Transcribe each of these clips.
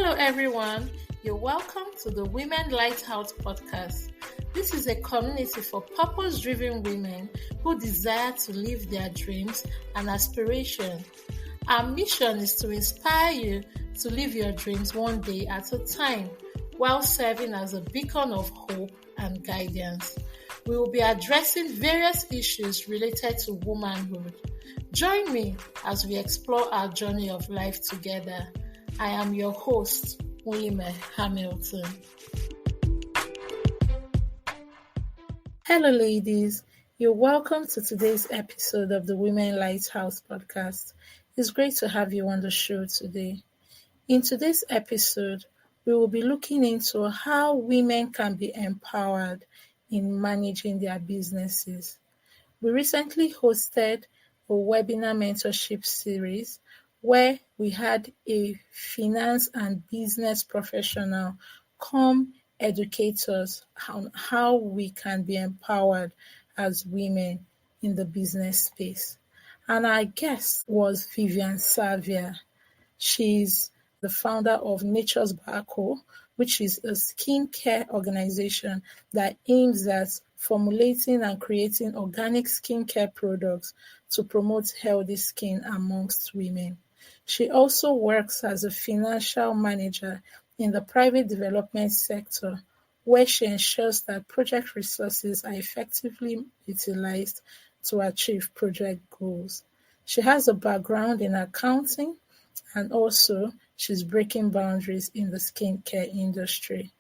Hello everyone, you're welcome to the Women Lighthouse podcast. This is a community for purpose-driven women who desire to live their dreams and aspirations. Our mission is to inspire you to live your dreams one day at a time while serving as a beacon of hope and guidance. We will be addressing various issues related to womanhood. Join me as we explore our journey of life together. I am your host, William Hamilton. Hello ladies, you're welcome to today's episode of the Women Lighthouse podcast. It's great to have you on the show today. In today's episode, we will be looking into how women can be empowered in managing their businesses. We recently hosted a webinar mentorship series where we had a finance and business professional come educate us on how we can be empowered as women in the business space. And our guest was Vivian Savia. She's the founder of Nature's Barco, which is a skincare organization that aims at formulating and creating organic skincare products to promote healthy skin amongst women. She also works as a financial manager in the private development sector, where she ensures that project resources are effectively utilized to achieve project goals. She has a background in accounting, and also she's breaking boundaries in the skincare industry.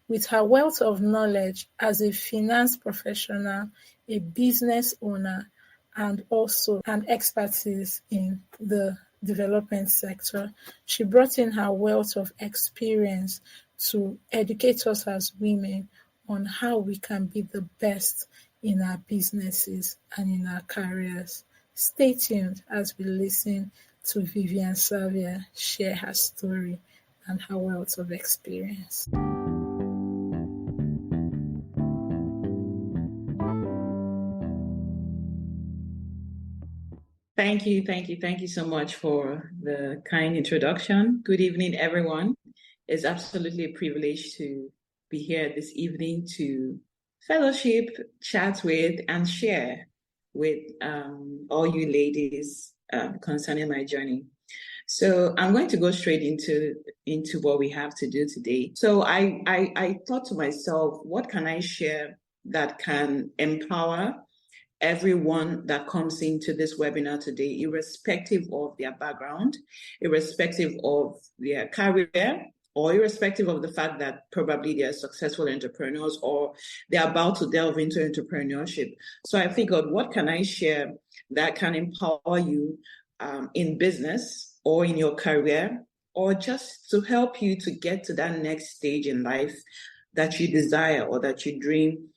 With her wealth of knowledge as a finance professional, a business owner, and also an expertise in the development sector, she brought in her wealth of experience to educate us as women on how we can be the best in our businesses and in our careers. Stay tuned as we listen to Vivian Savia share her story and her wealth of experience. Thank you so much for the kind introduction. Good evening, everyone. It's absolutely a privilege to be here this evening to fellowship, chat with, and share with all you ladies concerning my journey. So I'm going to go straight into what we have to do today. So I thought to myself, what can I share that can empower everyone that comes into this webinar today, irrespective of their background, irrespective of their career, or irrespective of the fact that probably they're successful entrepreneurs or they're about to delve into entrepreneurship. So I figured, what can I share that can empower you in business or in your career, or just to help you to get to that next stage in life that you desire or that you dream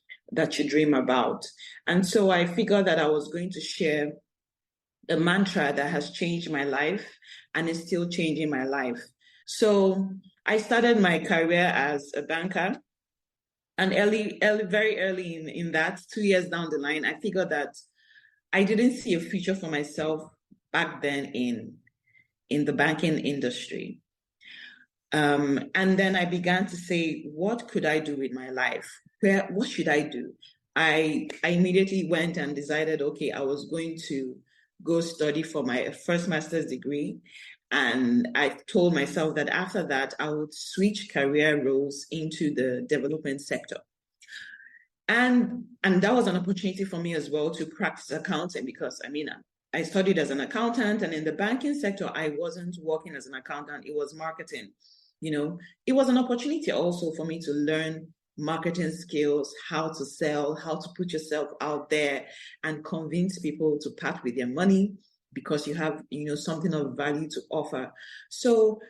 about. And so I figured that I was going to share a mantra that has changed my life and is still changing my life. So I started my career as a banker, and very early in that, 2 years down the line, I figured that I didn't see a future for myself back then in the banking industry. And then I began to say, what could I do with my life? What should I do? I immediately went and decided, okay, I was going to go study for my first master's degree. And I told myself that after that, I would switch career roles into the development sector. And that was an opportunity for me as well to practice accounting, because I studied as an accountant, and in the banking sector, I wasn't working as an accountant, it was marketing. It was an opportunity also for me to learn marketing skills, how to sell, how to put yourself out there and convince people to part with their money because you have, something of value to offer. So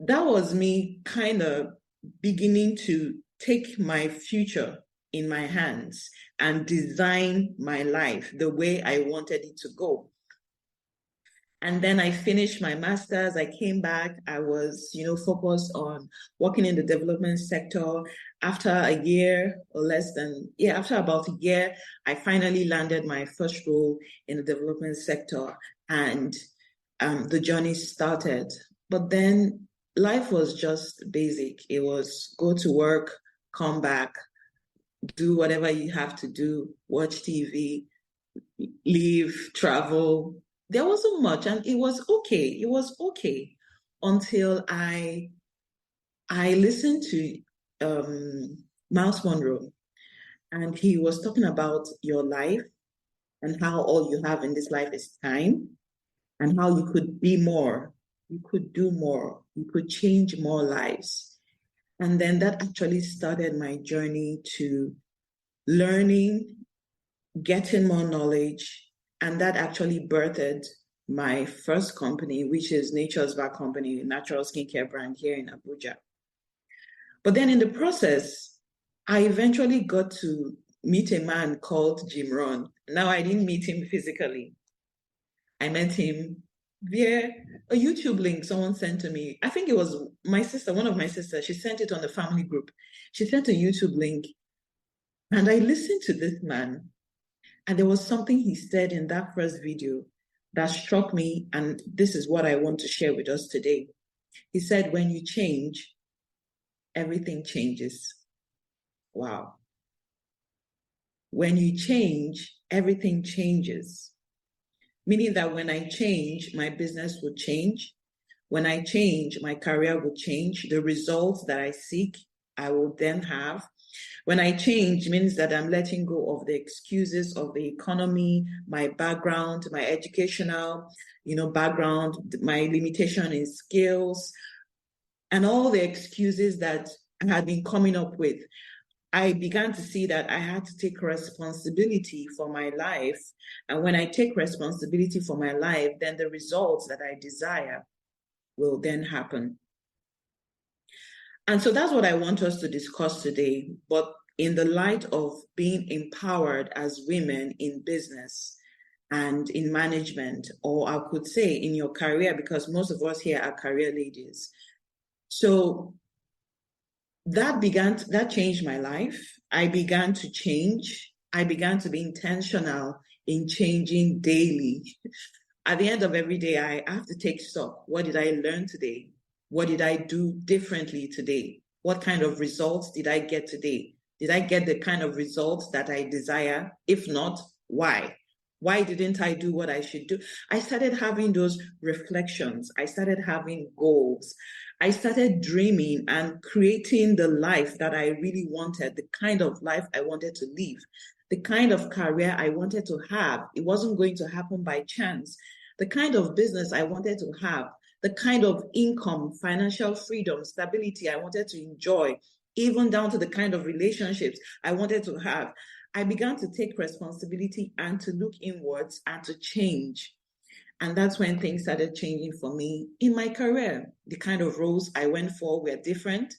that was me kind of beginning to take my future in my hands and design my life the way I wanted it to go. And then I finished my master's. I came back. I was, focused on working in the development sector. After a year or after about a year, I finally landed my first role in the development sector, and the journey started. But then life was just basic. It was go to work, come back, do whatever you have to do, watch TV, leave, travel. There wasn't much, and it was okay. It was okay until I listened to Miles Monroe, and he was talking about your life and how all you have in this life is time, and how you could be more, you could do more, you could change more lives. And then that actually started my journey to learning, getting more knowledge, and that actually birthed my first company, which is Nature's Bar Company, natural skincare brand here in Abuja. But then in the process, I eventually got to meet a man called Jim Rohn. Now, I didn't meet him physically. I met him via a YouTube link someone sent to me. I think it was my sister, one of my sisters. She sent it on the family group. She sent a YouTube link, and I listened to this man. And there was something he said in that first video that struck me, and this is what I want to share with us today. He said, when you change, everything changes. Wow. When you change, everything changes. Meaning that when I change, my business will change. When I change, my career will change. The results that I seek, I will then have. When I change, means that I'm letting go of the excuses of the economy, my background, my educational, background, my limitation in skills, and all the excuses that I had been coming up with. I began to see that I had to take responsibility for my life. And when I take responsibility for my life, then the results that I desire will then happen. And so that's what I want us to discuss today. But in the light of being empowered as women in business and in management, or I could say in your career, because most of us here are career ladies. So that changed my life. I began to change. I began to be intentional in changing daily. At the end of every day, I have to take stock. What did I learn today? What did I do differently today? What kind of results did I get today? Did I get the kind of results that I desire? If not, why? Why didn't I do what I should do? I started having those reflections. I started having goals. I started dreaming and creating the life that I really wanted, the kind of life I wanted to live, the kind of career I wanted to have. It wasn't going to happen by chance. The kind of business I wanted to have, the kind of income, financial freedom, stability I wanted to enjoy, even down to the kind of relationships I wanted to have. I began to take responsibility and to look inwards and to change. And that's when things started changing for me in my career. The kind of roles I went for were different.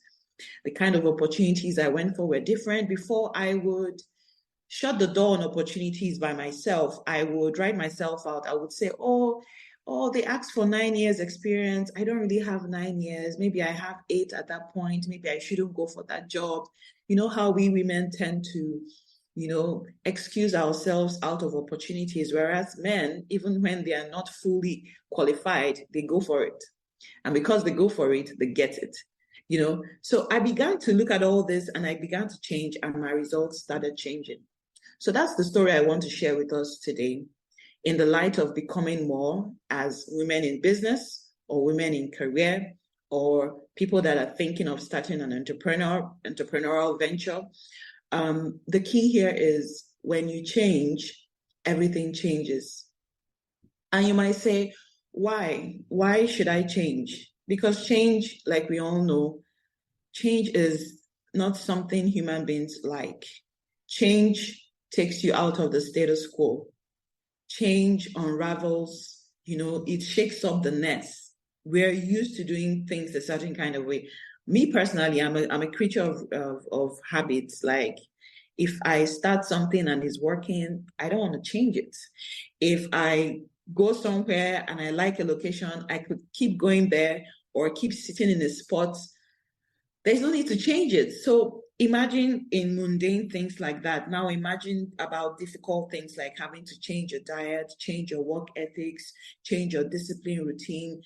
The kind of opportunities I went for were different. Before I would shut the door on opportunities by myself, I would write myself out. I would say, oh, they asked for 9 years experience. I don't really have 9 years. Maybe I have 8 at that point. Maybe I shouldn't go for that job. You know how we women tend to excuse ourselves out of opportunities, whereas men, even when they are not fully qualified, they go for it. And because they go for it, they get it. So I began to look at all this and I began to change, and my results started changing. So that's the story I want to share with us today, in the light of becoming more as women in business or women in career, or people that are thinking of starting an entrepreneurial venture. The key here is when you change, everything changes. And you might say, why? Why should I change? Because change, like we all know, change is not something human beings like. Change takes you out of the status quo. Change unravels, it shakes up the nest. We're used to doing things a certain kind of way. Me personally, I'm a creature of habits. Like, if I start something and it's working, I don't want to change it. If I go somewhere and I like a location, I could keep going there or keep sitting in a spot. There's no need to change it. So imagine in mundane things like that. Now imagine about difficult things like having to change your diet, change your work ethics, change your discipline routine,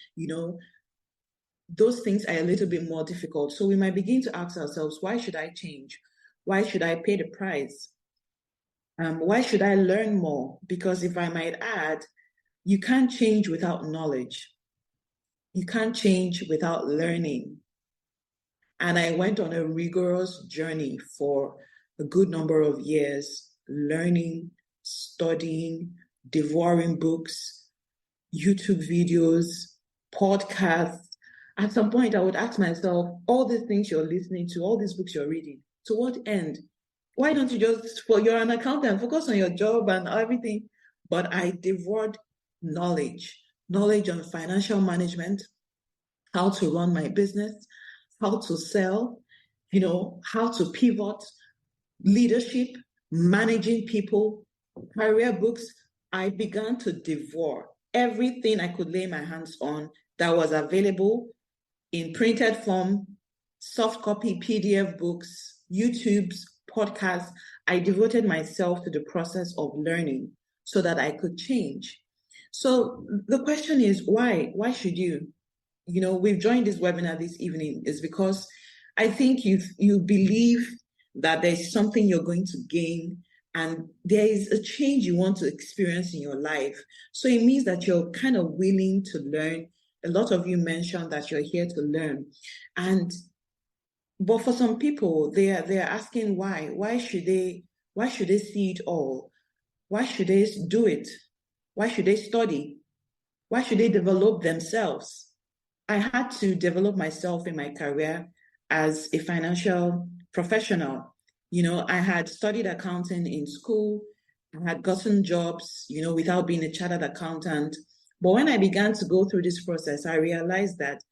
those things are a little bit more difficult. So we might begin to ask ourselves, why should I change? Why should I pay the price? Why should I learn more? Because if I might add, you can't change without knowledge. You can't change without learning. And I went on a rigorous journey for a good number of years, learning, studying, devouring books, YouTube videos, podcasts. At some point, I would ask myself, all these things you're listening to, all these books you're reading, to what end? Why don't you just, you're an accountant, focus on your job and everything? But I devoured knowledge on financial management, how to run my business, how to sell, how to pivot, leadership, managing people, career books. I began to devour everything I could lay my hands on that was available in printed form, soft copy PDF books, YouTubes, podcasts. I devoted myself to the process of learning so that I could change. So the question is, why? Why should you? We've joined this webinar this evening is because I think you believe that there's something you're going to gain and there is a change you want to experience in your life. So it means that you're kind of willing to learn. A lot of you mentioned that you're here to learn. But for some people, they're asking why. Why should they see it all? Why should they do it? Why should they study? Why should they develop themselves? I had to develop myself in my career as a financial professional. I had studied accounting in school. I had gotten jobs, without being a chartered accountant. But when I began to go through this process, I realized that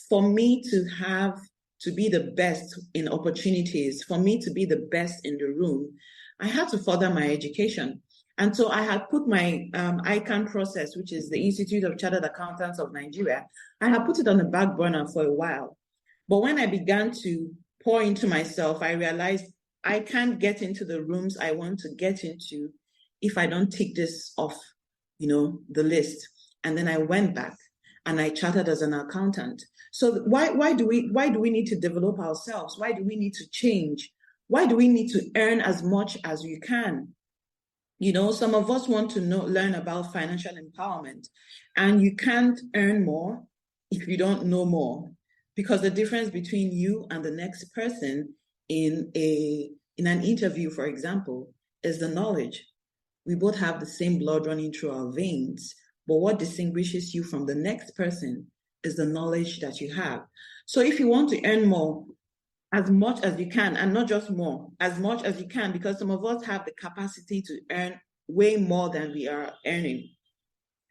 for me to be the best in opportunities, for me to be the best in the room, I had to further my education. And so I had put my ICANN process, which is the Institute of Chartered Accountants of Nigeria, I had put it on the back burner for a while. But when I began to pour into myself, I realized I can't get into the rooms I want to get into if I don't tick this off, the list. And then I went back and I chartered as an accountant. So why do we need to develop ourselves? Why do we need to change? Why do we need to earn as much as we can? Some of us want to learn about financial empowerment, and you can't earn more if you don't know more, because the difference between you and the next person in an interview, for example, is the knowledge. We both have the same blood running through our veins, but what distinguishes you from the next person is the knowledge that you have. So if you want to earn more, as much as you can, and not just more, as much as you can, because some of us have the capacity to earn way more than we are earning.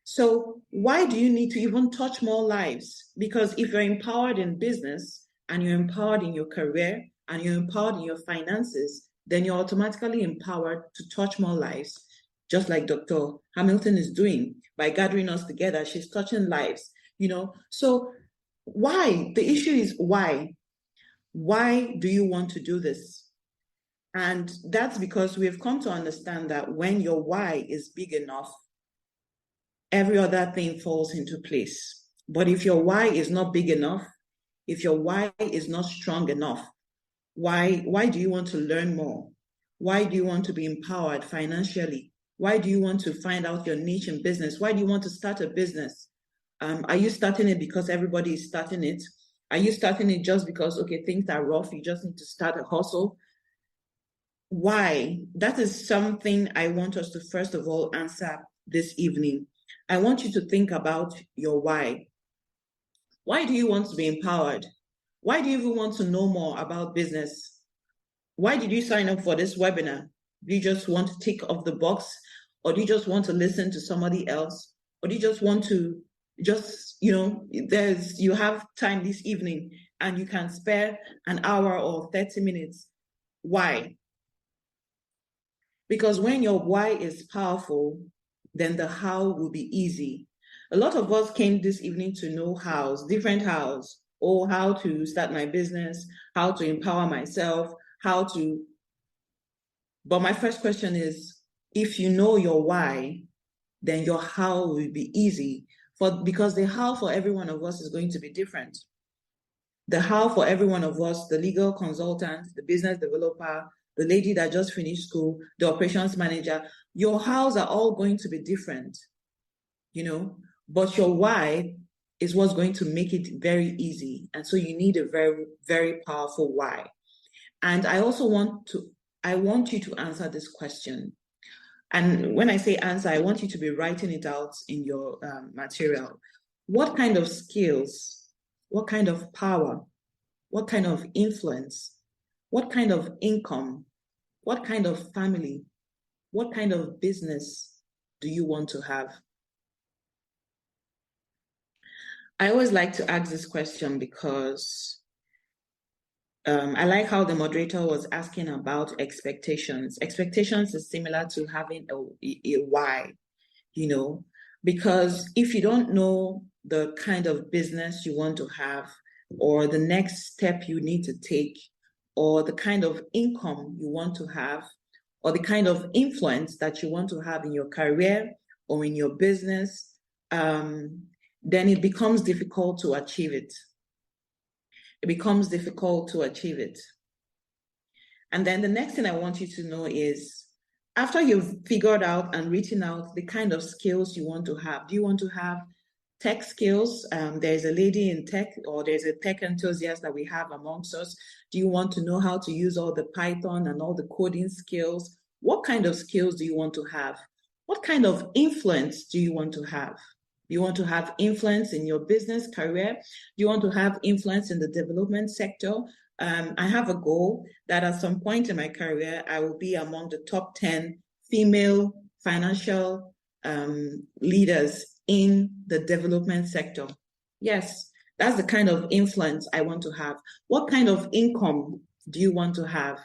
So why do you need to even touch more lives? Because if you're empowered in business and you're empowered in your career and you're empowered in your finances, then you're automatically empowered to touch more lives, just like Dr. Hamilton is doing by gathering us together. She's touching lives, So why? The issue is why? Why do you want to do this? And that's because we've come to understand that when your why is big enough, every other thing falls into place. But if your why is not big enough, if your why is not strong enough, why do you want to learn more? Why do you want to be empowered financially? Why do you want to find out your niche in business? Why do you want to start a business? Are you starting it because everybody is starting it? Are you starting it just because, okay, things are rough, you just need to start a hustle? Why? That is something I want us to first of all answer this evening. I want you to think about your why. Why do you want to be empowered? Why do you even want to know more about business? Why did you sign up for this webinar? Do you just want to tick off the box? Or do you just want to listen to somebody else? Or do you just want to you have time this evening and you can spare an hour or 30 minutes? Why? Because when your why is powerful, then the how will be easy. A lot of us came this evening to know hows, different hows, or how to start my business, how to empower myself, but my first question is, if you know your why, then your how will be easy, because the how for every one of us is going to be different. The how for every one of us, the legal consultant, the business developer, the lady that just finished school, the operations manager, your hows are all going to be different, but your why is what's going to make it very easy. And so you need a very, very powerful why. And I also want you to answer this question. And when I say answer, I want you to be writing it out in your material. What kind of skills, what kind of power, what kind of influence, what kind of income, what kind of family, what kind of business do you want to have? I always like to ask this question because I like how the moderator was asking about expectations. Expectations is similar to having a why, because if you don't know the kind of business you want to have, or the next step you need to take, or the kind of income you want to have, or the kind of influence that you want to have in your career or in your business, then it becomes difficult to achieve it. It becomes difficult to achieve it. And then the next thing I want you to know is, after you've figured out and written out the kind of skills you want to have, do you want to have tech skills? There's a lady in tech, or there's a tech enthusiast that we have amongst us. Do you want to know how to use all the Python and all the coding skills? What kind of skills do you want to have? What kind of influence do you want to have? Do you want to have influence in your business career? Do you want to have influence in the development sector? I have a goal that at some point in my career, I will be among the top 10 female financial leaders in the development sector. Yes, that's the kind of influence I want to have. What kind of income do you want to have?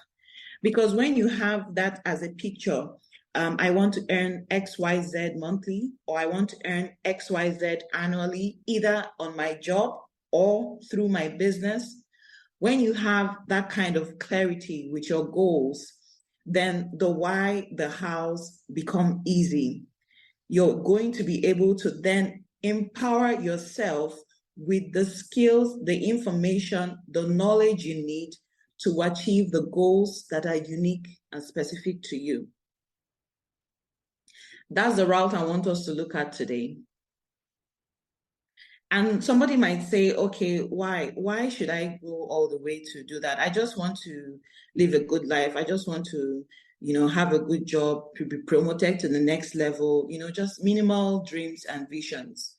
Because when you have that as a picture, I want to earn XYZ monthly, or I want to earn XYZ annually, either on my job or through my business. When you have that kind of clarity with your goals, then the why, the hows become easy. You're going to be able to then empower yourself with the skills, the information, the knowledge you need to achieve the goals that are unique and specific to you. That's the route I want us to look at today. And somebody might say, okay, why should I go all the way to do that? I just want to live a good life. I just want to, have a good job, to be promoted to the next level, just minimal dreams and visions.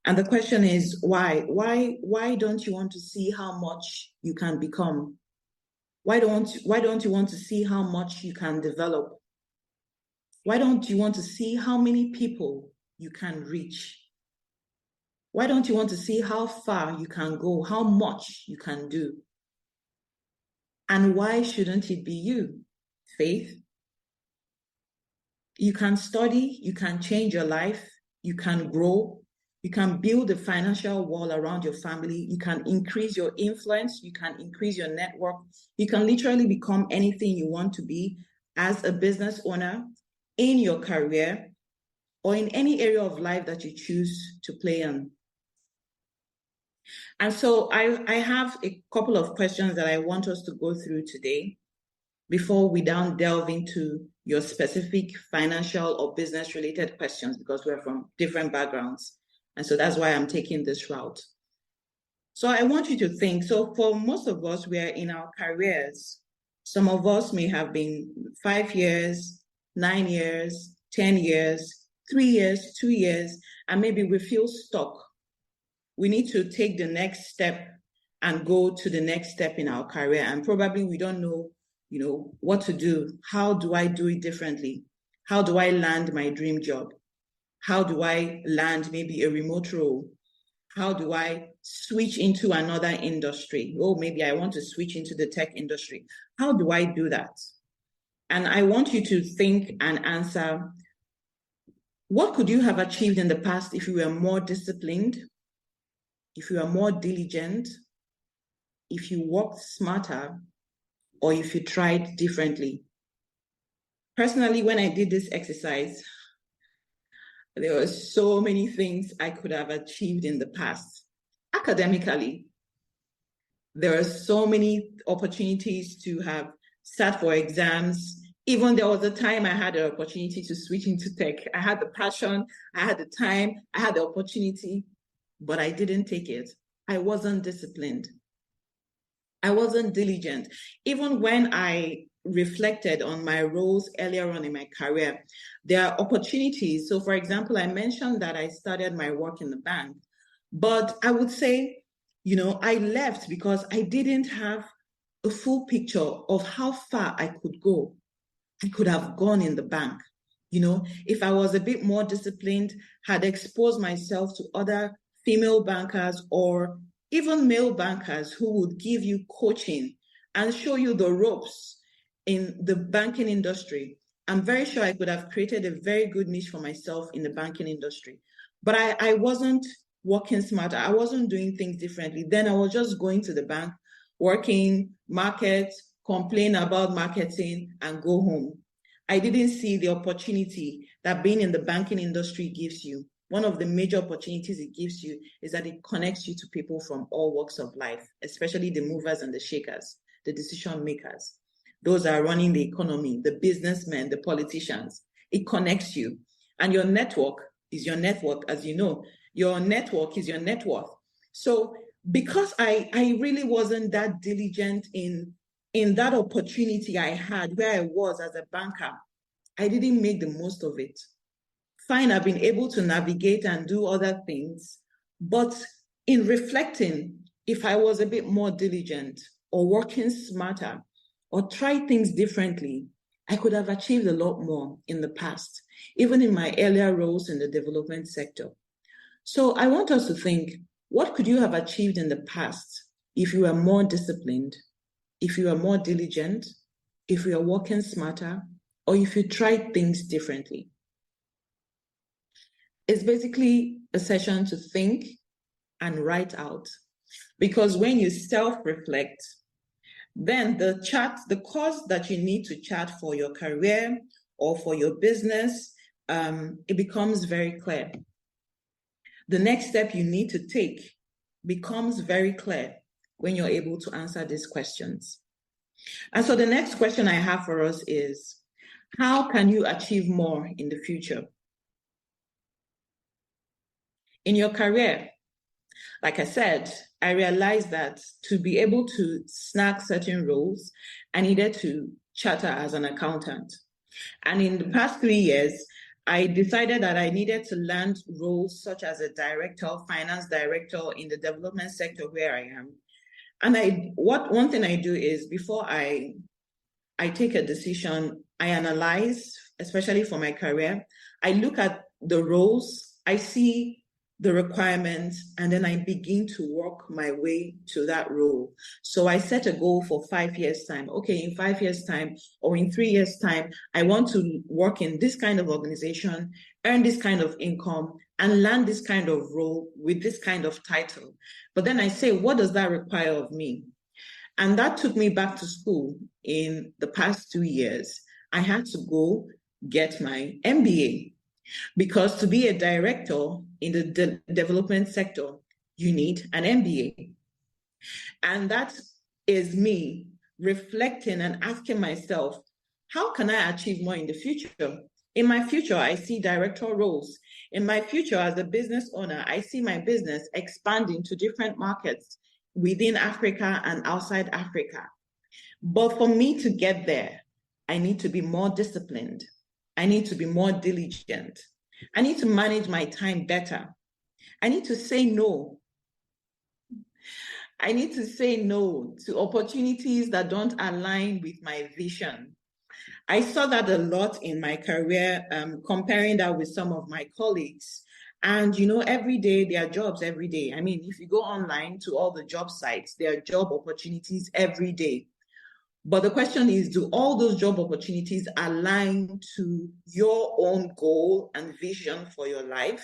And the question is, why? Why don't you want to see how much you can become? Why don't you want to see how much you can develop? Why don't you want to see how many people you can reach? Why don't you want to see how far you can go, how much you can do? And why shouldn't it be you? Faith. You can study, you can change your life, you can grow, you can build a financial wall around your family, you can increase your influence, you can increase your network, you can literally become anything you want to be as a business owner, in your career, or in any area of life that you choose to play in. And so I have a couple of questions that I want us to go through today before we delve into your specific financial or business related questions, because we're from different backgrounds. And so that's why I'm taking this route. So I want you to think, so for most of us, we are in our careers. Some of us may have been 5 years, 9 years, 10 years, 3 years, 2 years, and maybe we feel stuck. We need to take the next step and go to the next step in our career. And probably we don't know, what to do. How do I do it differently? How do I land my dream job? How do I land maybe a remote role? How do I switch into another industry? Oh, maybe I want to switch into the tech industry. How do I do that? And I want you to think and answer, what could you have achieved in the past if you were more disciplined, if you are more diligent, if you worked smarter, or if you tried differently? Personally, when I did this exercise, there were so many things I could have achieved in the past. Academically, There are so many opportunities to have sat for exams. Even there was a time I had an opportunity to switch into tech. I had the passion, I had the time, I had the opportunity, but I didn't take it. I wasn't disciplined. I wasn't diligent. Even when I reflected on my roles earlier on in my career, there are opportunities. So, for example, I mentioned that I started my work in the bank, but I would say, I left because I didn't have a full picture of how far I could go. I could have gone in the bank. If I was a bit more disciplined, had exposed myself to other female bankers or even male bankers who would give you coaching and show you the ropes in the banking industry, I'm very sure I could have created a very good niche for myself in the banking industry. But I wasn't working smarter. I wasn't doing things differently. Then I was just going to the bank, working, market, complain about marketing, and go home. I didn't see the opportunity that being in the banking industry gives you. One of the major opportunities it gives you is that it connects you to people from all walks of life, especially the movers and the shakers, the decision makers. Those that are running the economy, the businessmen, the politicians. It connects you. And your network is your network, as you know. Your network is your net worth. So because I really wasn't that diligent in that opportunity I had where I was as a banker, I didn't make the most of it. Fine, I've been able to navigate and do other things, but in reflecting, if I was a bit more diligent or working smarter or try things differently, I could have achieved a lot more in the past, even in my earlier roles in the development sector. So I want us to think, what could you have achieved in the past if you were more disciplined, if you were more diligent, if you were working smarter, or if you tried things differently? It's basically a session to think and write out. Because when you self-reflect, then the course that you need to chart for your career or for your business, it becomes very clear. The next step you need to take becomes very clear when you're able to answer these questions. And so the next question I have for us is, how can you achieve more in the future? In your career, like I said, I realized that to be able to snag certain roles, I needed to charter as an accountant. And in the past 3 years, I decided that I needed to land roles such as a director, finance director in the development sector where I am. And one thing I do is before I take a decision, I analyze, especially for my career, I look at the roles, I see the requirements, and then I begin to work my way to that role. So I set a goal for 5 years' time. Okay, in 5 years' time or in 3 years' time, I want to work in this kind of organization, earn this kind of income, and land this kind of role with this kind of title. But then I say, what does that require of me? And that took me back to school in the past 2 years. I had to go get my MBA. Because to be a director in the development sector, you need an MBA. And that is me reflecting and asking myself, how can I achieve more in the future? In my future, I see director roles. In my future, as a business owner, I see my business expanding to different markets within Africa and outside Africa. But for me to get there, I need to be more disciplined. I need to be more diligent. I need to manage my time better. I need to say no. I need to say no to opportunities that don't align with my vision. I saw that a lot in my career, comparing that with some of my colleagues. And, every day, there are jobs every day. I mean, if you go online to all the job sites, there are job opportunities every day. But the question is, do all those job opportunities align to your own goal and vision for your life?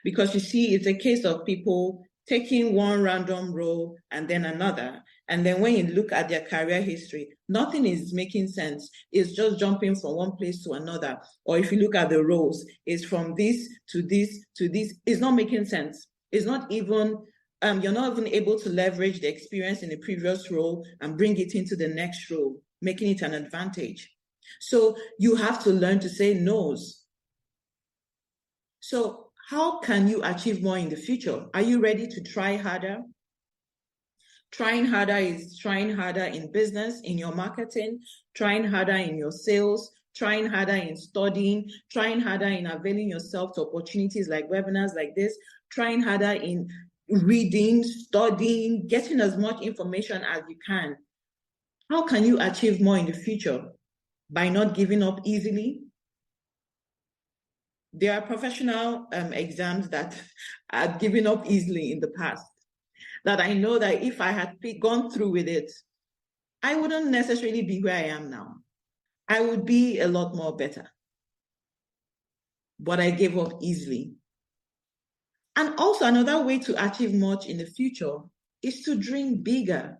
Because you see, it's a case of people taking one random role and then another. And then when you look at their career history, nothing is making sense. It's just jumping from one place to another. Or if you look at the roles, it's from this to this to this. It's not making sense. It's not even You're not even able to leverage the experience in the previous role and bring it into the next role, making it an advantage. So you have to learn to say no's. So how can you achieve more in the future? Are you ready to try harder? Trying harder is trying harder in business, in your marketing, trying harder in your sales, trying harder in studying, trying harder in availing yourself to opportunities like webinars like this, trying harder in reading, studying, getting as much information as you can. How can you achieve more in the future? By not giving up easily. There are professional exams that I've given up easily in the past, that I know that if I had gone through with it, I wouldn't necessarily be where I am now. I would be a lot more better. But I gave up easily. And also another way to achieve much in the future is to dream bigger.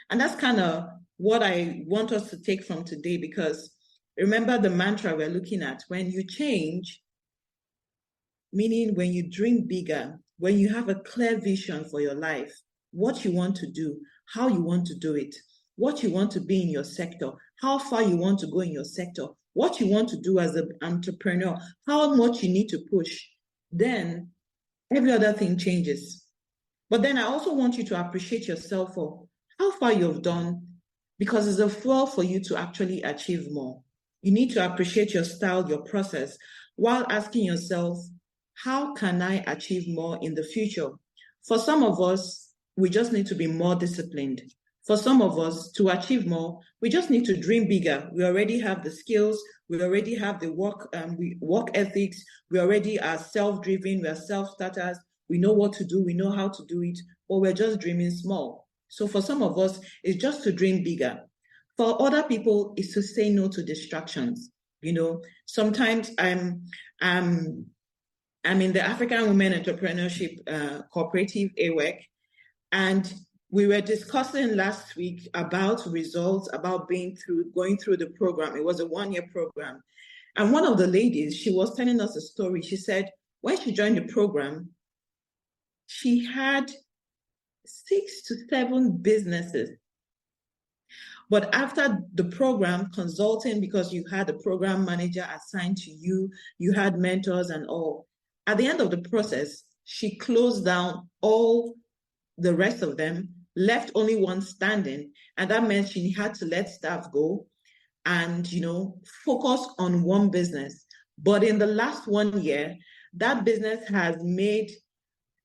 And that's kind of what I want us to take from today, because remember the mantra we're looking at: when you change, meaning when you dream bigger, when you have a clear vision for your life, what you want to do, how you want to do it, what you want to be in your sector, how far you want to go in your sector, what you want to do as an entrepreneur, how much you need to push, then every other thing changes. But then I also want you to appreciate yourself for how far you've done, because it's a fuel for you to actually achieve more. You need to appreciate your style, your process, while asking yourself, how can I achieve more in the future? For some of us, we just need to be more disciplined. For some of us, to achieve more, we just need to dream bigger. We already have the skills, we already have the work ethics, we already are self-driven, we are self-starters, we know what to do, we know how to do it, but we're just dreaming small. So for some of us, it's just to dream bigger. For other people, it's to say no to distractions. You know, sometimes I'm in the African Women Entrepreneurship Cooperative, AWEC, and we were discussing last week about results, about going through the program. It was a 1-year program. And one of the ladies, she was telling us a story. She said, when she joined the program, she had 6 to 7 businesses. But after the program, consulting, because you had a program manager assigned to you, you had mentors and all. At the end of the process, she closed down all the rest of them, left only one standing. And that meant she had to let staff go and, focus on one business. But in the last 1 year, that business has made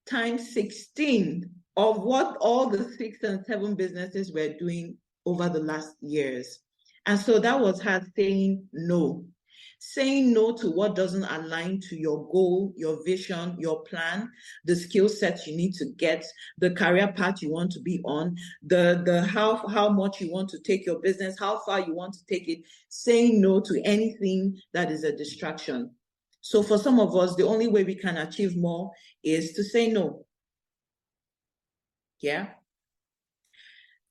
times 16 of what all the 6 and 7 businesses were doing over the last years. And so that was her saying no to what doesn't align to your goal, your vision, your plan, the skill sets you need to get, the career path you want to be on, the how much you want to take your business, how far you want to take it, saying no to anything that is a distraction. So for some of us, the only way we can achieve more is to say no. Yeah.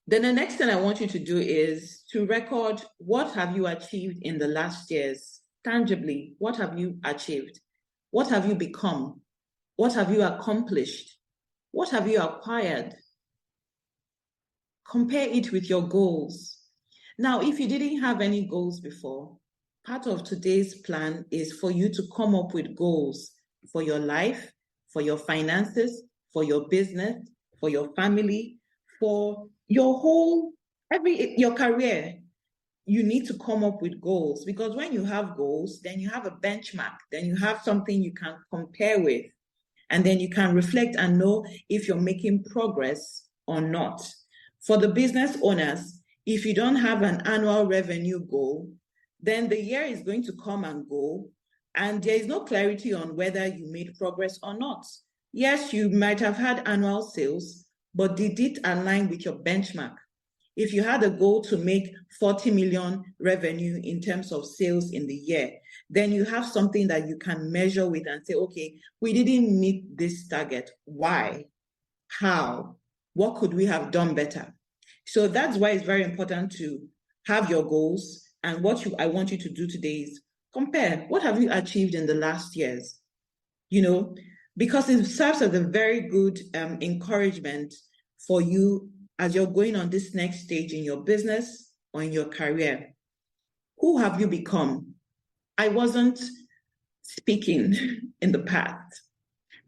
Then the next thing I want you to do is to record what have you achieved in the last years. Tangibly, what have you achieved? What have you become? What have you accomplished? What have you acquired? Compare it with your goals. Now, if you didn't have any goals before, part of today's plan is for you to come up with goals for your life, for your finances, for your business, for your family, for your your career. You need to come up with goals, because when you have goals, then you have a benchmark, then you have something you can compare with, and then you can reflect and know if you're making progress or not. For the business owners, if you don't have an annual revenue goal, then the year is going to come and go, and there is no clarity on whether you made progress or not. Yes, you might have had annual sales, but did it align with your benchmark? If you had a goal to make 40 million revenue in terms of sales in the year, then you have something that you can measure with and say, okay, we didn't meet this target. Why? How? What could we have done better? So that's why it's very important to have your goals. And I want you to do today is compare. What have you achieved in the last years? because it serves as a very good encouragement for you as you're going on this next stage in your business or in your career. Who have you become? I wasn't speaking in the past.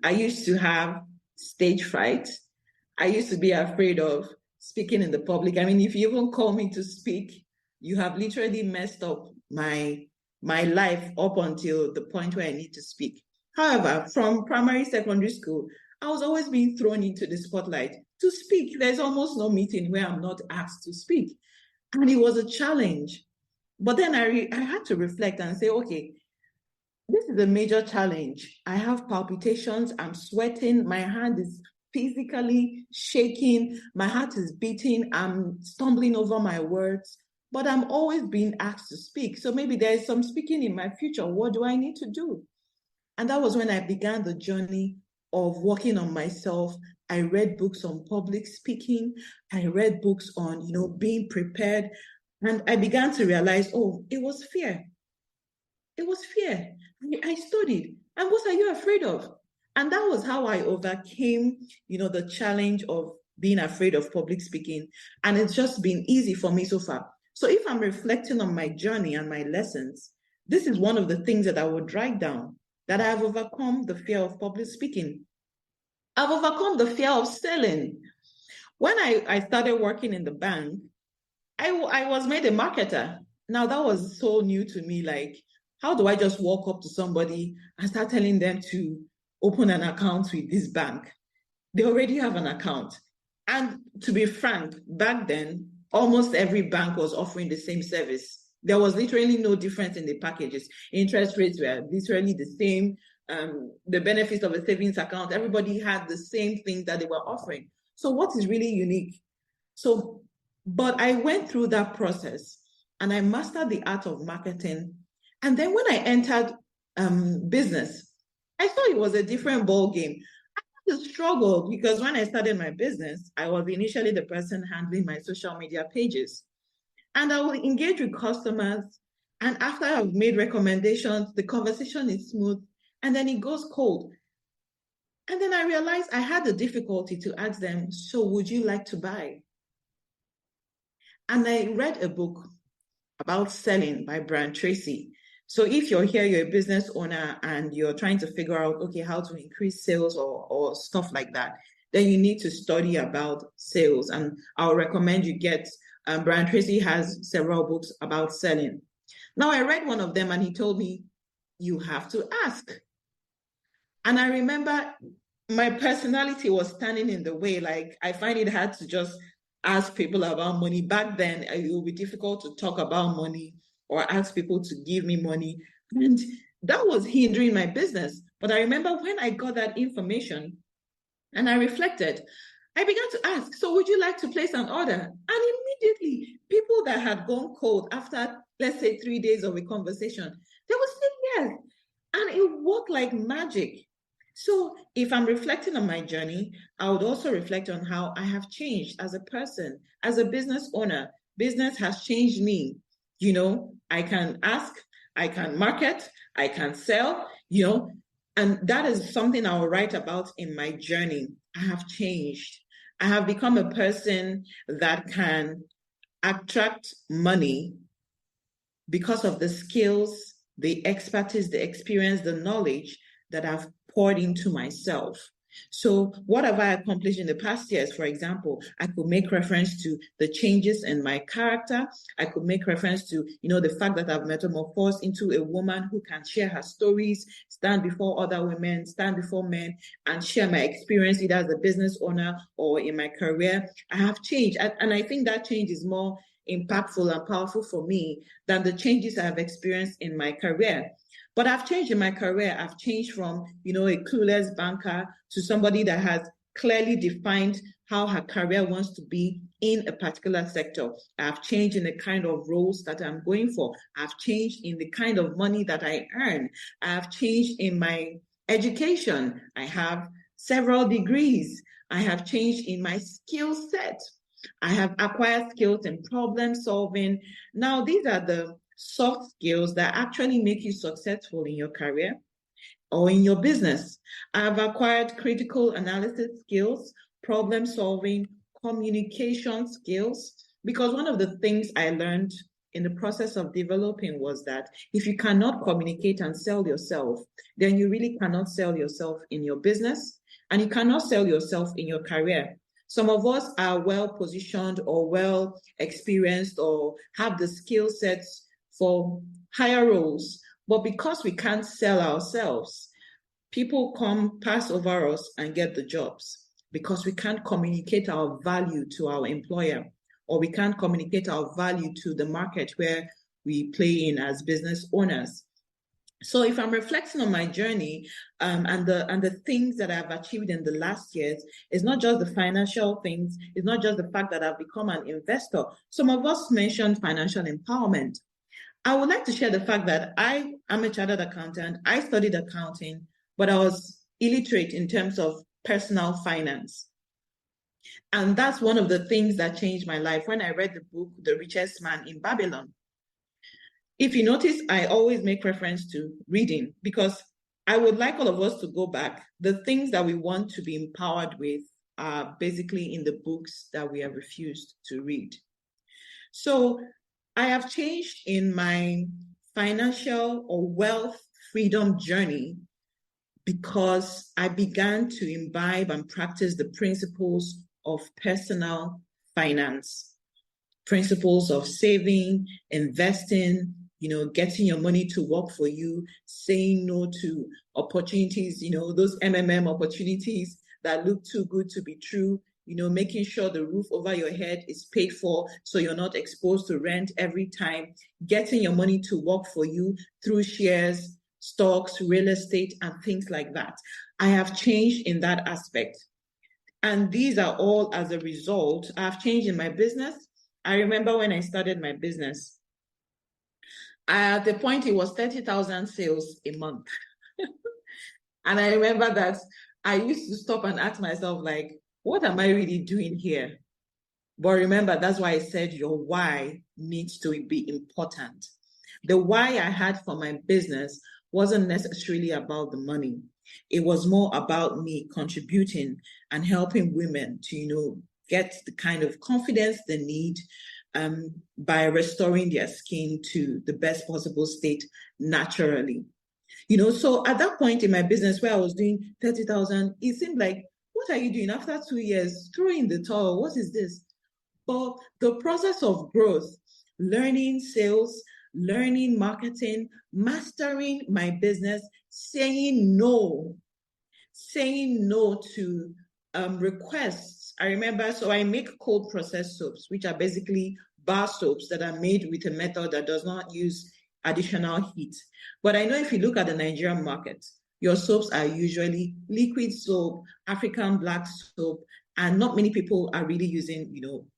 I used to have stage fright. I used to be afraid of speaking in the public. I mean, if you even call me to speak, you have literally messed up my life up until the point where I need to speak. However, from primary, secondary school, I was always being thrown into the spotlight to speak. There's almost no meeting where I'm not asked to speak. And it was a challenge. But then I had to reflect and say, okay, this is a major challenge. I have palpitations, I'm sweating, my hand is physically shaking, my heart is beating, I'm stumbling over my words, but I'm always being asked to speak. So maybe there's some speaking in my future. What do I need to do? And that was when I began the journey of working on myself. I read books on public speaking. I read books on, being prepared. And I began to realize, it was fear. It was fear. I studied. And what are you afraid of? And that was how I overcame, the challenge of being afraid of public speaking. And it's just been easy for me so far. So if I'm reflecting on my journey and my lessons, this is one of the things that I would write down, that I have overcome the fear of public speaking. I've overcome the fear of selling. When I started working in the bank, I was made a marketer. Now that was so new to me. Like, how do I just walk up to somebody and start telling them to open an account with this bank? They already have an account. And to be frank, back then, almost every bank was offering the same service. There was literally no difference in the packages. Interest rates were literally the same. The benefits of a savings account, everybody had the same thing that they were offering. So what is really unique? But I went through that process and I mastered the art of marketing. And then when I entered business, I thought it was a different ball game. I had to struggle because when I started my business, I was initially the person handling my social media pages. And I will engage with customers. And after I've made recommendations, the conversation is smooth and then it goes cold. And then I realized I had the difficulty to ask them, so would you like to buy? And I read a book about selling by Brian Tracy. So if you're here, you're a business owner and you're trying to figure out, okay, how to increase sales or stuff like that, then you need to study about sales. And I'll recommend you get, Brian Tracy has several books about selling. Now I read one of them and he told me, you have to ask. And I remember my personality was standing in the way. Like, I find it hard to just ask people about money. Back then, it would be difficult to talk about money or ask people to give me money. And that was hindering my business. But I remember when I got that information and I reflected, I began to ask, so would you like to place an order? And immediately, people that had gone cold after, let's say, 3 days of a conversation, they would say yes. And it worked like magic. So if I'm reflecting on my journey, I would also reflect on how I have changed as a person, as a business owner. Business has changed me. I can ask, I can market, I can sell, and that is something I will write about in my journey. I have changed. I have become a person that can attract money because of the skills, the expertise, the experience, the knowledge that I've poured into myself. So what have I accomplished in the past years? For example, I could make reference to the changes in my character. I could make reference to, the fact that I've metamorphosed into a woman who can share her stories, stand before other women, stand before men, and share my experience either as a business owner or in my career. I have changed. And I think that change is more impactful and powerful for me than the changes I've experienced in my career. But I've changed in my career. I've changed from, a clueless banker to somebody that has clearly defined how her career wants to be in a particular sector. I've changed in the kind of roles that I'm going for. I've changed in the kind of money that I earn. I've changed in my education. I have several degrees. I have changed in my skill set. I have acquired skills in problem solving. Now, these are the soft skills that actually make you successful in your career. or in your business. I have acquired critical analysis skills, problem solving, communication skills, because one of the things I learned in the process of developing was that if you cannot communicate and sell yourself, then you really cannot sell yourself in your business, and you cannot sell yourself in your career. Some of us are well positioned or well experienced or have the skill sets for higher roles, but because we can't sell ourselves, people come, pass over us, and get the jobs because we can't communicate our value to our employer, or we can't communicate our value to the market where we play in as business owners. So if I'm reflecting on my journey and the things that I've achieved in the last years, it's not just the financial things, it's not just the fact that I've become an investor. Some of us mentioned financial empowerment. I would like to share the fact that I am a chartered accountant. I studied accounting, but I was illiterate in terms of personal finance. And that's one of the things that changed my life when I read the book, The Richest Man in Babylon. If you notice, I always make reference to reading because I would like all of us to go back. The things that we want to be empowered with are basically in the books that we have refused to read. So I have changed in my financial or wealth freedom journey because I began to imbibe and practice the principles of personal finance, principles of saving, investing, getting your money to work for you, saying no to opportunities, those MMM opportunities that look too good to be true, making sure the roof over your head is paid for so you're not exposed to rent every time, getting your money to work for you through shares, stocks, real estate, and things like that. I have changed in that aspect. And these are all as a result. I've changed in my business. I remember when I started my business, at the point it was 30,000 sales a month. And I remember that I used to stop and ask myself, like, what am I really doing here? But remember, that's why I said your why needs to be important. The why I had for my business wasn't necessarily about the money. It was more about me contributing and helping women to, get the kind of confidence they need by restoring their skin to the best possible state naturally. So at that point in my business where I was doing 30,000, it seemed like, what are you doing after 2 years? Throw in the towel. What is this? But the process of growth, learning sales, learning marketing, mastering my business, saying no to requests. I remember, so I make cold processed soaps, which are basically bar soaps that are made with a method that does not use additional heat. But I know if you look at the Nigerian market, your soaps are usually liquid soap, African black soap, and not many people are really using,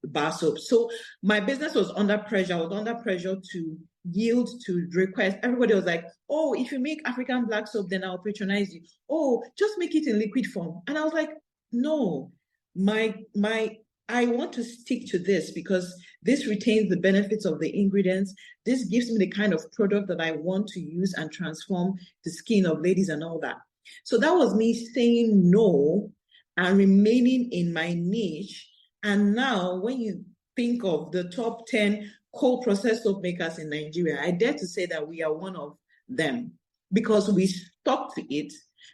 bar soap. So my business was under pressure. I was under pressure to yield to request. Everybody was like, oh, if you make African black soap, then I'll patronize you. Oh, just make it in liquid form. And I was like, no, I want to stick to this because this retains the benefits of the ingredients. This gives me the kind of product that I want to use and transform the skin of ladies and all that. So that was me saying no and remaining in my niche. And now when you think of the top 10 cold processed soap makers in Nigeria, I dare to say that we are one of them because we stuck to it.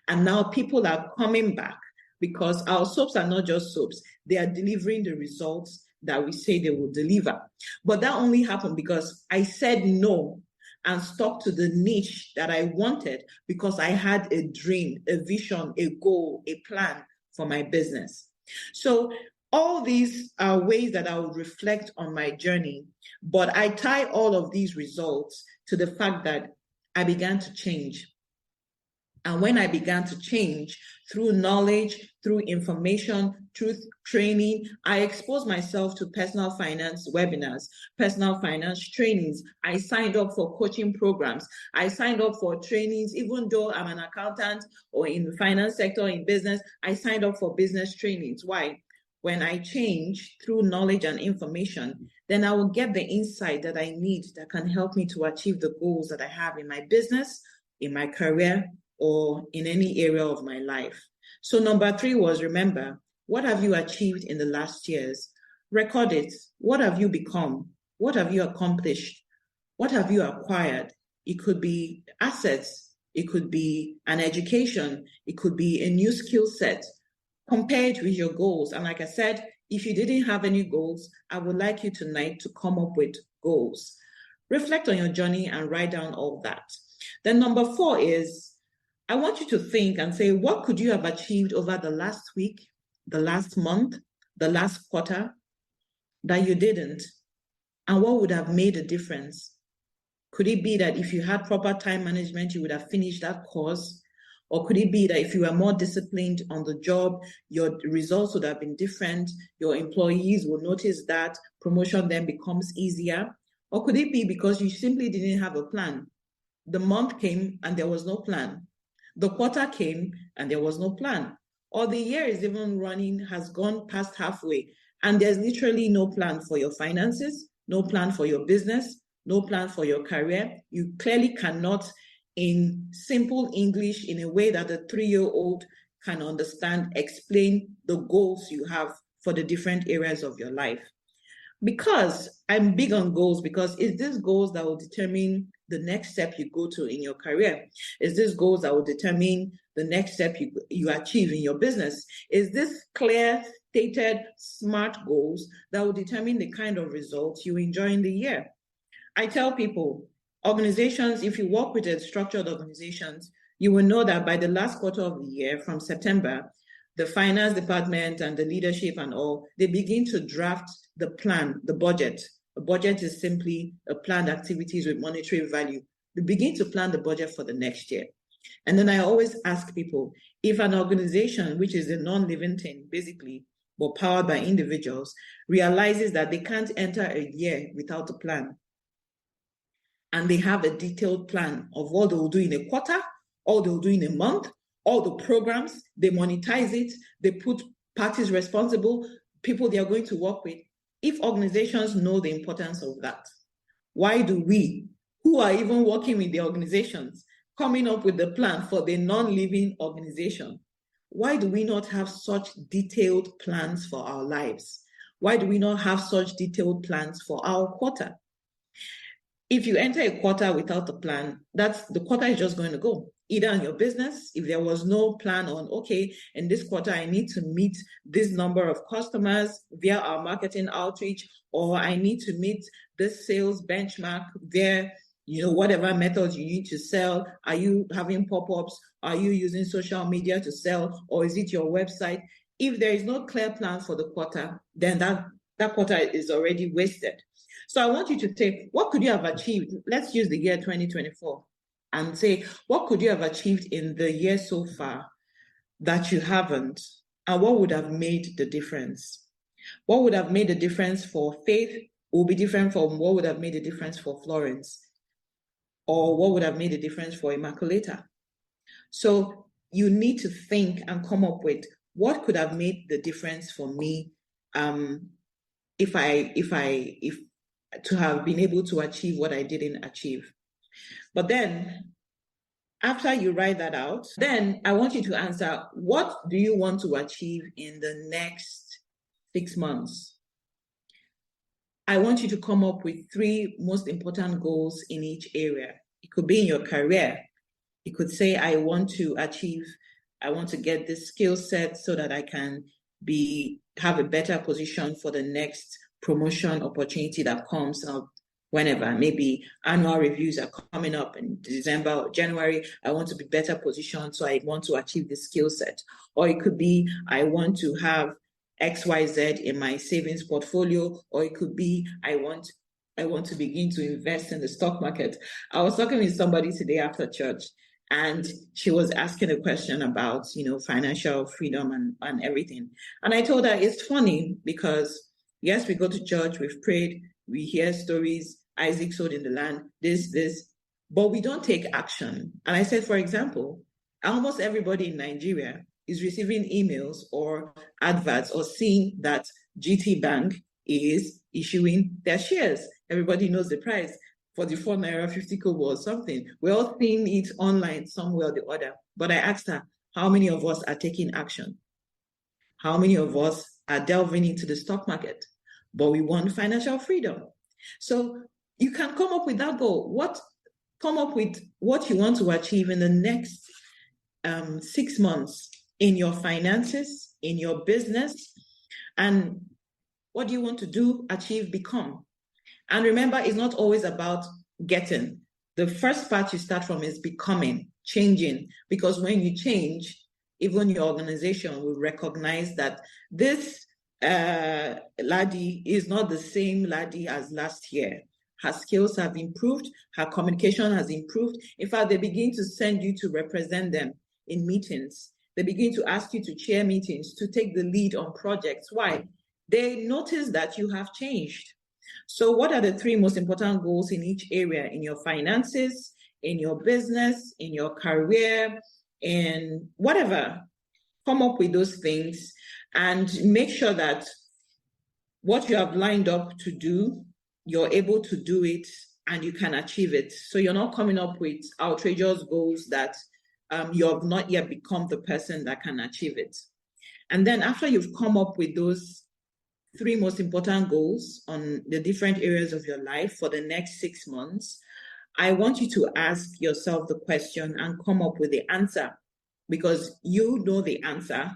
And now people are coming back because our soaps are not just soaps. They are delivering the results that we say they will deliver. But that only happened because I said no and stuck to the niche that I wanted because I had a dream, a vision, a goal, a plan for my business. So all these are ways that I would reflect on my journey, but I tie all of these results to the fact that I began to change. And when I began to change through knowledge, through information, through training, I exposed myself to personal finance webinars, personal finance trainings. I signed up for coaching programs. I signed up for trainings, even though I'm an accountant or in the finance sector, in business, I signed up for business trainings. Why? When I change through knowledge and information, then I will get the insight that I need that can help me to achieve the goals that I have in my business, in my career, or in any area of my life. So number 3 was, remember, what have you achieved in the last years? Record it. What have you become? What have you accomplished? What have you acquired? It could be assets. It could be an education. It could be a new skill set. Compare it with your goals. And like I said, if you didn't have any goals, I would like you tonight to come up with goals. Reflect on your journey and write down all that. Then number 4 is, I want you to think and say, what could you have achieved over the last week, the last month, the last quarter that you didn't? And what would have made a difference? Could it be that if you had proper time management, you would have finished that course? Or could it be that if you were more disciplined on the job, your results would have been different? Your employees will notice that promotion then becomes easier? Or could it be because you simply didn't have a plan? The month came and there was no plan. The quarter came and there was no plan. Or the year is even running, has gone past halfway, and there's literally no plan for your finances, no plan for your business, no plan for your career. You clearly cannot, in simple English, in a way that a 3-year-old can understand, explain the goals you have for the different areas of your life. Because I'm big on goals, because it's these goals that will determine the next step you go to in your career. It's these goals that will determine the next step you achieve in your business. It's this clear, stated, smart goals that will determine the kind of results you enjoy in the year. I tell people, organizations, if you work with structured organizations, you will know that by the last quarter of the year, from September, the finance department and the leadership and all, they begin to draft the plan, the budget. A budget is simply a planned activities with monetary value. They begin to plan the budget for the next year. And then I always ask people, if an organization, which is a non-living thing, basically, but powered by individuals, realizes that they can't enter a year without a plan, and they have a detailed plan of what they will do in a quarter, all they'll do in a month, all the programs, they monetize it, they put parties responsible, people they are going to work with. If organizations know the importance of that, why do we, who are even working with the organizations, coming up with the plan for the non-living organization, why do we not have such detailed plans for our lives? Why do we not have such detailed plans for our quarter? If you enter a quarter without a plan, the quarter is just going to go. Either in your business, if there was no plan on, okay, in this quarter, I need to meet this number of customers via our marketing outreach, or I need to meet this sales benchmark via, whatever methods you need to sell. Are you having pop-ups? Are you using social media to sell? Or is it your website? If there is no clear plan for the quarter, then that quarter is already wasted. So I want you to take, what could you have achieved? Let's use the year 2024 and say, what could you have achieved in the year so far that you haven't? And what would have made the difference? What would have made the difference for Faith will be different from what would have made the difference for Florence, or what would have made the difference for Immaculata. So you need to think and come up with what could have made the difference for me if to have been able to achieve what I didn't achieve. But then, after you write that out, then I want you to answer, what do you want to achieve in the next 6 months? I want you to come up with 3 most important goals in each area. It could be in your career. You could say, I want to get this skill set so that I can have a better position for the next promotion opportunity that comes up whenever. Maybe annual reviews are coming up in December or January. I want to be better positioned, so I want to achieve this skill set. Or it could be, I want to have XYZ in my savings portfolio. Or it could be, I want to begin to invest in the stock market. I was talking with somebody today after church, and she was asking a question about, financial freedom and everything. And I told her, it's funny because, yes, we go to church, we've prayed, we hear stories, Isaac sowed in the land, this, but we don't take action. And I said, for example, almost everybody in Nigeria is receiving emails or adverts or seeing that GT Bank is issuing their shares. Everybody knows the price. 44 naira, 50 kobo or something. We're all seeing it online somewhere or the other. But I asked her, how many of us are taking action? How many of us are delving into the stock market? But we want financial freedom. So you can come up with that goal. Come up with what you want to achieve in the next 6 months in your finances, in your business, and what do you want to do, achieve, become. And remember, it's not always about getting. The first part you start from is becoming, changing, because when you change, even your organization will recognize that this laddie is not the same laddie as last year. Her skills have improved, her communication has improved. In fact, they begin to send you to represent them in meetings. They begin to ask you to chair meetings, to take the lead on projects. Why? They notice that you have changed. So what are the 3 most important goals in each area, in your finances, in your business, in your career, in whatever? Come up with those things and make sure that what you have lined up to do, you're able to do it and you can achieve it. So you're not coming up with outrageous goals that you have not yet become the person that can achieve it. And then after you've come up with those 3 most important goals on the different areas of your life for the next 6 months, I want you to ask yourself the question and come up with the answer, because you know the answer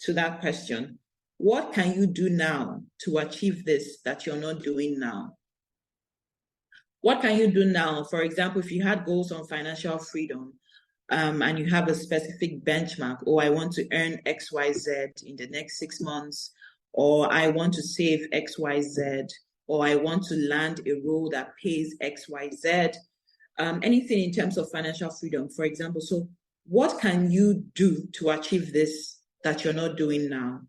to that question. What can you do now to achieve this that you're not doing now? What can you do now? For example, if you had goals on financial freedom, and you have a specific benchmark, I want to earn XYZ in the next 6 months, or I want to save XYZ, or I want to land a role that pays XYZ, anything in terms of financial freedom, for example. So what can you do to achieve this that you're not doing now?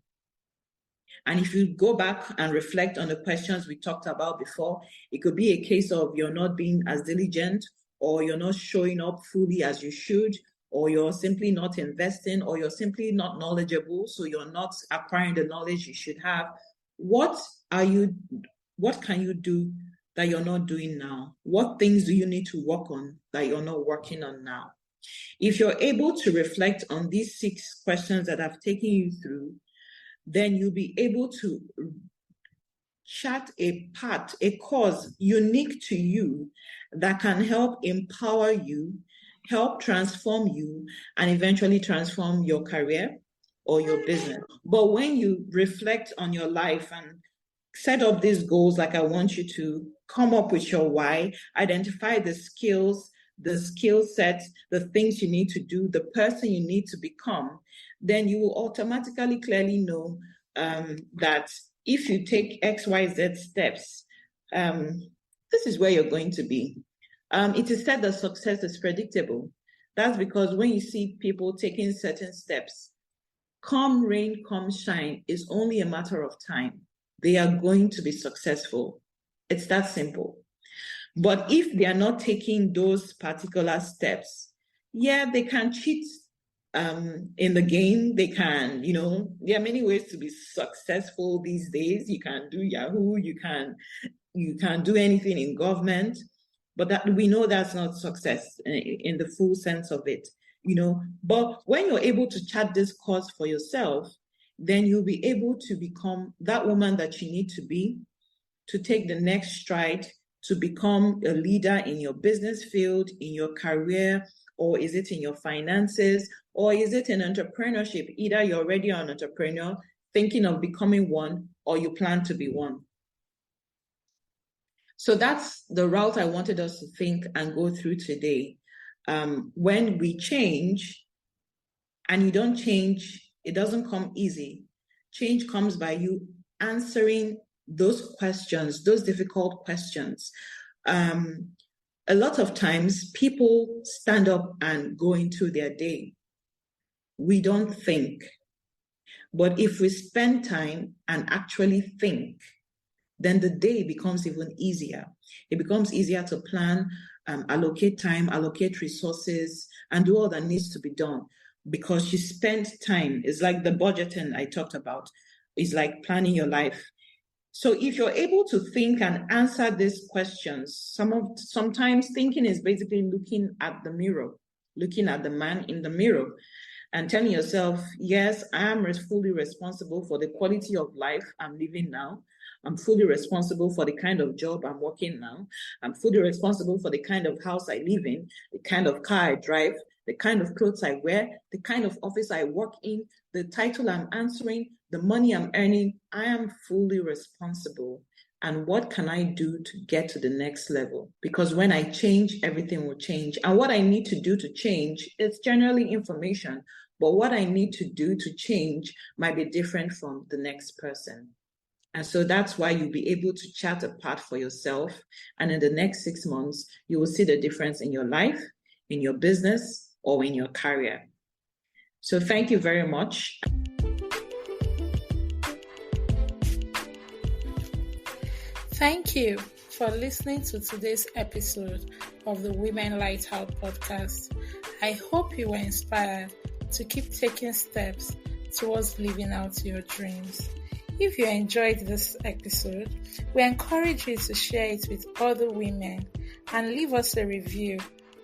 And if you go back and reflect on the questions we talked about before, it could be a case of you're not being as diligent, or you're not showing up fully as you should, or you're simply not investing, or you're simply not knowledgeable, so you're not acquiring the knowledge you should have. What can you do that you're not doing now? What things do you need to work on that you're not working on now? If you're able to reflect on these 6 questions that I've taken you through, then you'll be able to chart a path, a course unique to you that can help empower you, help transform you, and eventually transform your career or your business. But when you reflect on your life and set up these goals, like I want you to come up with your why, identify the skills, the skill sets, the things you need to do, the person you need to become, then you will automatically clearly know that if you take XYZ steps, this is where you're going to be. It is said that success is predictable. That's because when you see people taking certain steps, come rain, come shine, it's only a matter of time. They are going to be successful. It's that simple. But if they are not taking those particular steps, they can cheat in the game. They can, there are many ways to be successful these days. You can do Yahoo, you can do anything in government, but that we know that's not success in the full sense of it, But when you're able to chart this course for yourself, then you'll be able to become that woman that you need to be, to take the next stride, to become a leader in your business field, in your career, or is it in your finances, or is it in entrepreneurship? Either you're already an entrepreneur thinking of becoming one, or you plan to be one. So that's the route I wanted us to think and go through today. When we change, and you don't change, it doesn't come easy. Change comes by you answering those questions, those difficult questions. A lot of times people stand up and go into their day. We don't think. But if we spend time and actually think, then the day becomes even easier. It becomes easier to plan, allocate time, allocate resources, and do all that needs to be done, because you spend time. It's like the budgeting I talked about. It's like planning your life. So if you're able to think and answer these questions, sometimes thinking is basically looking at the mirror, looking at the man in the mirror and telling yourself, yes, I am fully responsible for the quality of life I'm living now. I'm fully responsible for the kind of job I'm working now. I'm fully responsible for the kind of house I live in, the kind of car I drive, the kind of clothes I wear, the kind of office I work in, the title I'm answering, the money I'm earning. I am fully responsible. And what can I do to get to the next level? Because when I change, everything will change. And what I need to do to change is generally information. But what I need to do to change might be different from the next person. And so that's why you'll be able to chart a path for yourself. And in the next 6 months, you will see the difference in your life, in your business, or in your career. So thank you very much. Thank you for listening to today's episode of the Women Lighthouse podcast. I hope you were inspired to keep taking steps towards living out your dreams. If you enjoyed this episode, we encourage you to share it with other women and leave us a review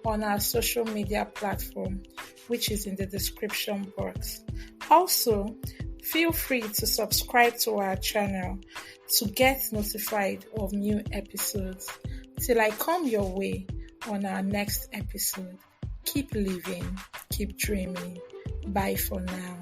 on our social media platform, which is in the description box. Also, feel free to subscribe to our channel to get notified of new episodes. Till I come your way on our next episode, keep living, keep dreaming. Bye for now.